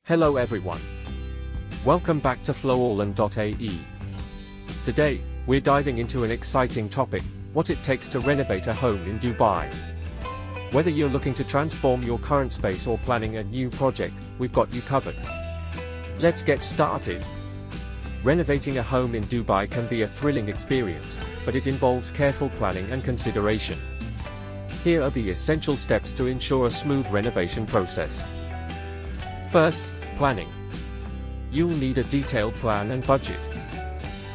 Hello everyone. Welcome back to flowallen.ae. Today, we're diving into an exciting topic, what it takes to renovate a home in Dubai. Whether you're looking to transform your current space or planning a new project, we've got you covered. Let's get started. Renovating a home in Dubai can be a thrilling experience, but it involves careful planning and consideration. Here are the essential steps to ensure a smooth renovation process. First, planning. You'll need a detailed plan and budget.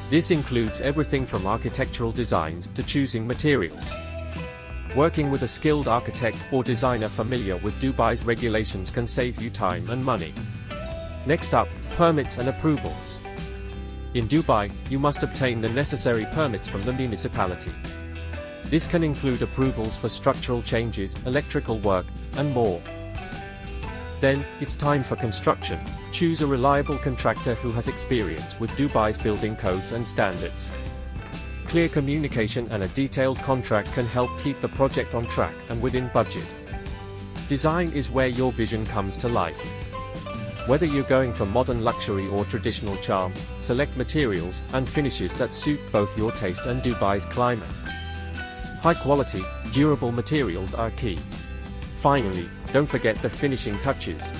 This includes everything from architectural designs to choosing materials. Working with a skilled architect or designer familiar with Dubai's regulations can save you time and money. Next up, permits and approvals. In Dubai, you must obtain the necessary permits from the municipality. This can include approvals for structural changes, electrical work, and more. Then, it's time for construction. Choose a reliable contractor who has experience with Dubai's building codes and standards. Clear communication and a detailed contract can help keep the project on track and within budget. Design is where your vision comes to life. Whether you're going for modern luxury or traditional charm, select materials and finishes that suit both your taste and Dubai's climate. High quality, durable materials are key. Finally, don't forget the finishing touches.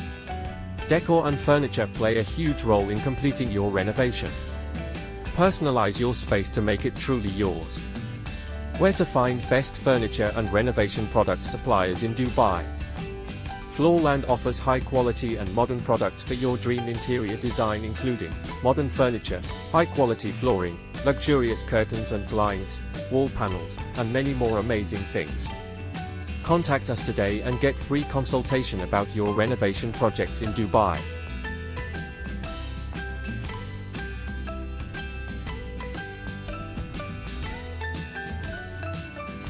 Decor and furniture play a huge role in completing your renovation. Personalize your space to make it truly yours. Where to find best furniture and renovation product suppliers in Dubai? Floorland offers high-quality and modern products for your dream interior design, including modern furniture, high-quality flooring, luxurious curtains and blinds, wall panels, and many more amazing things. Contact us today and get free consultation about your renovation projects in Dubai.